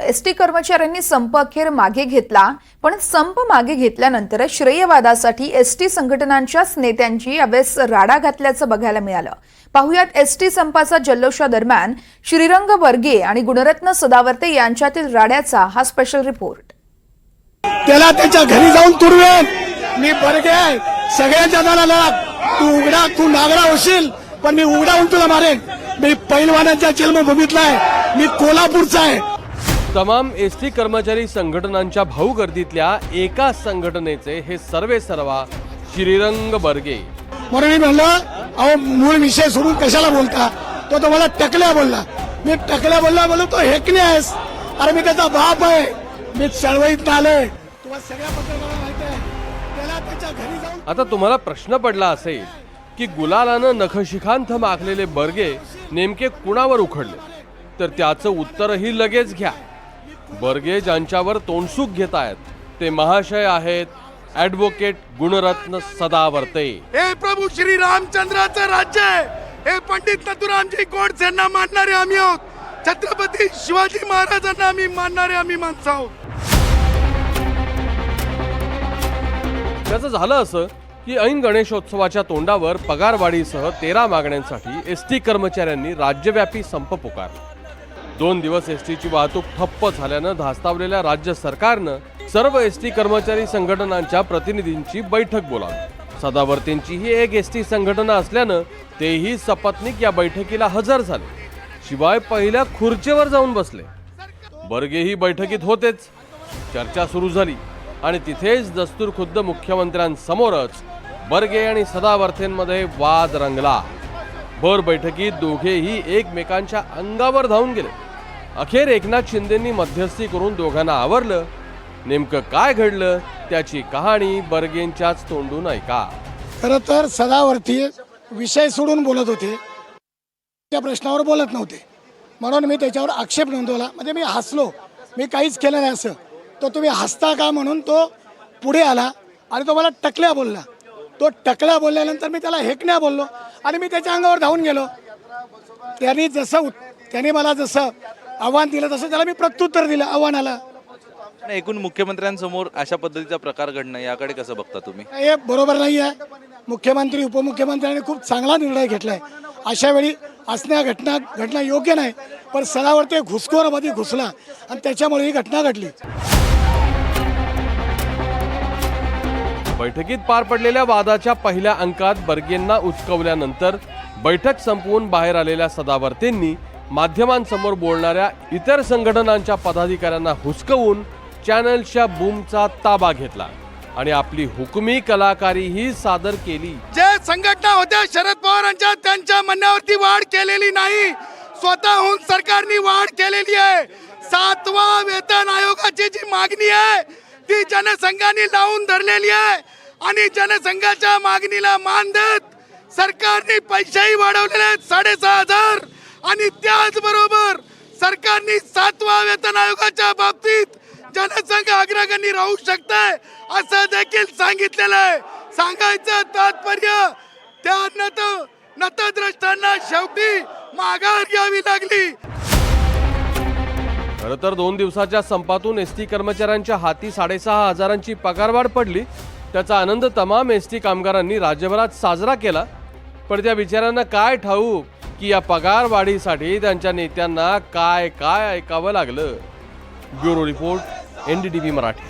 ST कर्मचाऱ्यांनी संप अखेर मागे घेतला, पण संप मागे घेतल्यानंतर श्रेयवादासाठी एसटी संघटनांच्याच नेत्यांची यावेळेस राडा घातल्याचं बघायला मिळालं. पाहुयात एसटी संपाचा जल्लोषादरम्यान श्रीरंग बर्गे आणि गुणरत्न सदावर्ते यांच्यातील राड्याचा हा स्पेशल रिपोर्ट. त्याला त्याच्या घरी जाऊन तुडवेन. मी बर्गे आहे, सगळ्यांच्या दाराला तू उघडा, तू नागडा होशील, पण मी उघडा होऊन तुला मारेन. मी पैलवानाच्या जन्मभूमीतला आहे, मी कोल्हापूरचा आहे. तमाम एसटी कर्मचारी संघटनांच्या भाऊगर्दीतल्या एका संघटनेचे हे सर्वे सर्वा श्रीरंग बर्गे. म्हणून मी म्हणलं, अहो मूळ विषय सोडून कशाला बोलता. तो मला टकल्या बोलला. मी टकल्या बोलला, बोललो तो हेकणे आहेस. अरे मी त्याचा बाप आहे, मी चळवळीत आलोय. तुम्हाला सगळ्या पत्रकारांना माहिती आहे. त्याला त्याच्या घरी जाऊन. आता तुम्हाला प्रश्न पडला असेल की गुलालानं नखशिखांत माखलेले बर्गे नेमके कुणावर उखडले, तर त्याचं उत्तरही लगेच घ्या. बर्गे ज्यांच्यावर तोंडसूक घेत आहेत ते महाशय आहेत ॲडव्होकेट गुणरत्न सदावर्ते. हे प्रभू श्री रामचंद्राचं राज्य आहे. हे पंडित नथुरामजी गोडसेंना मानणारे आम्ही आहोत. छत्रपती शिवाजी महाराजांना आम्ही मानणारे आम्ही माणसं आहोत. त्याचं झालं असं की ऐन गणेशोत्सवाच्या तोंडावर पगारवाढीसह 13 मागण्यांसाठी एसटी कर्मचाऱ्यांनी राज्यव्यापी संप पुकारला. 2 दिवस एसटीची वाहतूक ठप्प झाल्यानं धास्तावलेल्या राज्य सरकारनं सर्व एसटी कर्मचारी संघटनांच्या प्रतिनिधींची बैठक बोलावली. सदावर्तेंची ही एक एसटी संघटना असल्यानं तेही सपत्नीक या बैठकीला हजर झाले. शिवाय पहिल्या खुर्चीवर जाऊन बसले. बर्गेही बैठकीत होतेच. चर्चा सुरू झाली आणि तिथेच दस्तूर खुद्द मुख्यमंत्र्यांसमोरच बर्गे आणि सदावर्तेंमध्ये वाद रंगला. भर बैठकीत दोघेही एकमेकांच्या अंगावर धावून गेले. अखेर एकनाथ शिंदेंनी मध्यस्थी करून दोघांना आवरलं. नेमकं काय घडलं त्याची कहाणी बर्गेंच्याच तोंडून ऐका. खरं तर सदावर्ती विषय सोडून बोलत होते, त्या प्रश्नावर बोलत नव्हते. म्हणून मी त्याच्यावर आक्षेप नोंदवला. म्हणजे मी हसलो, मी काहीच केलं नाही असं. तो तुम्ही हसता का म्हणून तो पुढे आला आणि तो मला टकल्या बोलला. टकल्या बोलल्यानंतर मी त्याला हेकण्या बोललो आणि मी त्याच्या अंगावर धावून गेलो. त्यांनी मला जसं आव्हान दिलं तसं त्याला मी प्रत्युत्तर दिलं आव्हानाला. एकूण मुख्यमंत्र्यांसमोर अशा पद्धतीचा प्रकार घडणं याकडे कसं बघता तुम्ही? हे बरोबर नाही आहे. मुख्यमंत्री उपमुख्यमंत्र्यांनी खूप चांगला निर्णय घेतलाय. अशा वेळी असण्या घटना योग्य नाही. पण सदावर्ते घुसखोरमध्ये घुसला आणि त्याच्यामुळे ही घटना घडली. बैठकीत पार पडलेल्या वादाच्या पहिल्या अंकात बर्गेंना उचकवल्यानंतर बैठक संपवून बाहेर आलेल्या सदावर्तेंनी माध्यमांसमोर बोलणाऱ्या इतर संघटनांच्या पदाधिकाऱ्यांना हुसकवून चॅनलच्या बूमचा ताबा घेतला आणि आपली हुकुमी कलाकारीही सादर केली. जे संघटना होत्या शरद पवारांच्या, त्यांच्या म्हणण्यावरती वाढ केलेली नाही. स्वतःहून सरकारने वाढ केलेली आहे. 7वा वेतन आयोगाची जी मागणी आहे ती जनसंघाने लावून धरलेली आहे आणि जनसंघाच्या मागणीला मान देत सरकारने पैसेही वाढवलेले आहेत 6,500. आणि त्याचबरोबर सरकारने 7वा वेतन आयोगाच्या बाबतीत जनसंघ अग्रगण्य राहू शकते असं देखील सांगितलेलं आहे. सांगायचं तात्पर्य त्या नतद्रष्टांना शेवटी माघार घ्यावी लागली. खरं तर 2 दिवसाच्या संपातून एसटी कर्मचाऱ्यांच्या हाती 6,500ची पगारवाढ पडली. त्याचा आनंद तमाम एसटी कामगारांनी राज्यभरात साजरा केला. पण त्या बिचाऱ्यांना काय ठाऊक की या पगारवाढीसाठी त्यांच्या नेत्यांना काय काय ऐकावं लागलं. Bureau report, NDTV Marathi.